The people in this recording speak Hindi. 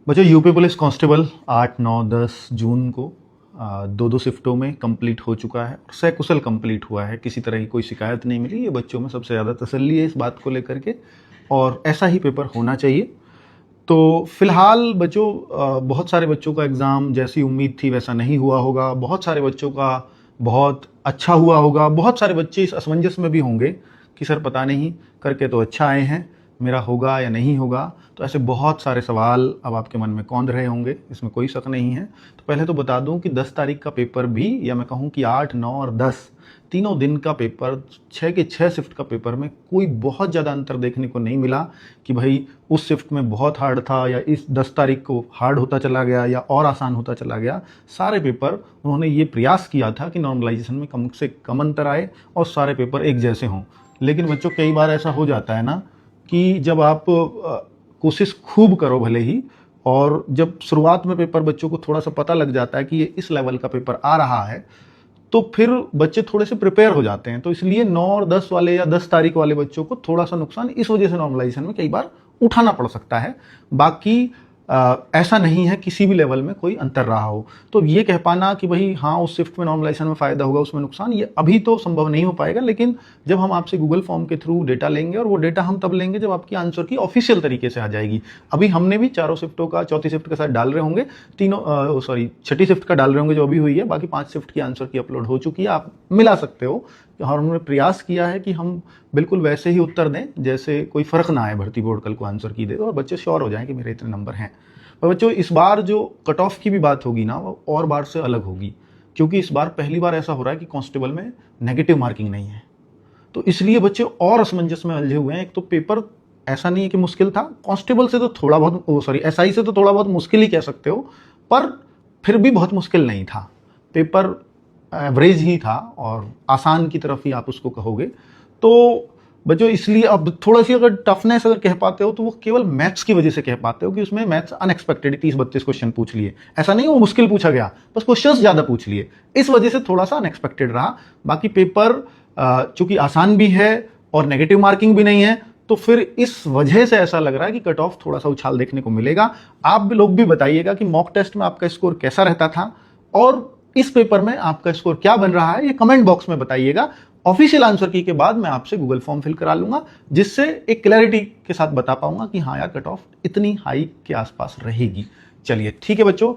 बच्चों यूपी पुलिस कांस्टेबल 8, 9, 10 जून को दो शिफ्टों में कंप्लीट हो चुका है और सकुशल कंप्लीट हुआ है। किसी तरह की कोई शिकायत नहीं मिली। ये बच्चों में सबसे ज़्यादा तसल्ली है इस बात को लेकर के, और ऐसा ही पेपर होना चाहिए। तो फिलहाल बच्चों बहुत सारे बच्चों का एग्ज़ाम जैसी उम्मीद थी वैसा नहीं हुआ होगा। बहुत सारे बच्चों का बहुत अच्छा हुआ होगा। बहुत सारे बच्चे इस असमंजस में भी होंगे कि सर पता नहीं, करके तो अच्छा आए हैं, मेरा होगा या नहीं होगा। तो ऐसे बहुत सारे सवाल अब आपके मन में कौंध रहे होंगे, इसमें कोई शक नहीं है। तो पहले तो बता दूं कि 10 तारीख का पेपर भी, या मैं कहूं कि 8, 9 और 10 तीनों दिन का पेपर, 6 के 6 शिफ्ट का पेपर में कोई बहुत ज़्यादा अंतर देखने को नहीं मिला कि भाई उस शिफ्ट में बहुत हार्ड था या इस 10 तारीख को हार्ड होता चला गया या और आसान होता चला गया। सारे पेपर उन्होंने ये प्रयास किया था कि नॉर्मलाइजेशन में कम से कम अंतर आए और सारे पेपर एक जैसे हों। लेकिन बच्चों कई बार ऐसा हो जाता है ना कि जब आप कोशिश खूब करो भले ही, और जब शुरुआत में पेपर बच्चों को थोड़ा सा पता लग जाता है कि ये इस लेवल का पेपर आ रहा है, तो फिर बच्चे थोड़े से प्रिपेयर हो जाते हैं। तो इसलिए 9 और 10 वाले या 10 तारीख वाले बच्चों को थोड़ा सा नुकसान इस वजह से नॉर्मलाइजेशन में कई बार उठाना पड़ सकता है। बाकी ऐसा नहीं है किसी भी लेवल में कोई अंतर रहा हो। तो ये कह पाना कि भाई हाँ उस शिफ्ट में नॉर्मलाइजेशन में फ़ायदा होगा उसमें नुकसान, ये अभी तो संभव नहीं हो पाएगा। लेकिन जब हम आपसे गूगल फॉर्म के थ्रू डेटा लेंगे, और वो डेटा हम तब लेंगे जब आपकी आंसर की ऑफिशियल तरीके से आ जाएगी। अभी हमने भी चारों शिफ्टों का, चौथी शिफ्ट के साथ डाल रहे होंगे, छठी शिफ्ट का डाल रहे होंगे जो अभी हुई है। बाकी 5 शिफ्ट की आंसर की अपलोड हो चुकी है, आप मिला सकते हो। और हमने प्रयास किया है कि हम बिल्कुल वैसे ही उत्तर दें जैसे कोई फ़र्क ना आए, भर्ती बोर्ड कल को आंसर की दे और बच्चे श्योर हो जाएं कि मेरे इतने नंबर हैं। पर बच्चों इस बार जो कट ऑफ की भी बात होगी ना, वो और बार से अलग होगी, क्योंकि इस बार पहली बार ऐसा हो रहा है कि कांस्टेबल में नेगेटिव मार्किंग नहीं है। तो इसलिए बच्चे और असमंजस में उलझे हुए हैं। एक तो पेपर ऐसा नहीं है कि मुश्किल था, कांस्टेबल से तो थोड़ा बहुत, एसआई से तो थोड़ा बहुत मुश्किल ही कह सकते हो, पर फिर भी बहुत मुश्किल नहीं था। पेपर एवरेज ही था और आसान की तरफ ही आप उसको कहोगे। तो बच्चों इसलिए अब थोड़ा सी अगर टफनेस अगर कह पाते हो तो वो केवल मैथ्स की वजह से कह पाते हो कि उसमें मैथ्स अनएक्सपेक्टेड 30-32 क्वेश्चन पूछ लिए। ऐसा नहीं वो मुश्किल पूछा गया, बस क्वेश्चंस ज्यादा पूछ लिए, इस वजह से थोड़ा सा अनएक्सपेक्टेड रहा। बाकी पेपर चूंकि आसान भी है और नेगेटिव मार्किंग भी नहीं है, तो फिर इस वजह से ऐसा लग रहा है कि कट ऑफ थोड़ा सा उछाल देखने को मिलेगा। आप भी लोग भी बताइएगा कि मॉक टेस्ट में आपका स्कोर कैसा रहता था और इस पेपर में आपका स्कोर क्या बन रहा है, ये कमेंट बॉक्स में बताइएगा। ऑफिशियल आंसर की के बाद मैं आपसे गूगल फॉर्म फिल करा लूंगा, जिससे एक क्लैरिटी के साथ बता पाऊंगा कि हाँ यार कट ऑफ इतनी हाई के आसपास रहेगी। चलिए ठीक है बच्चों।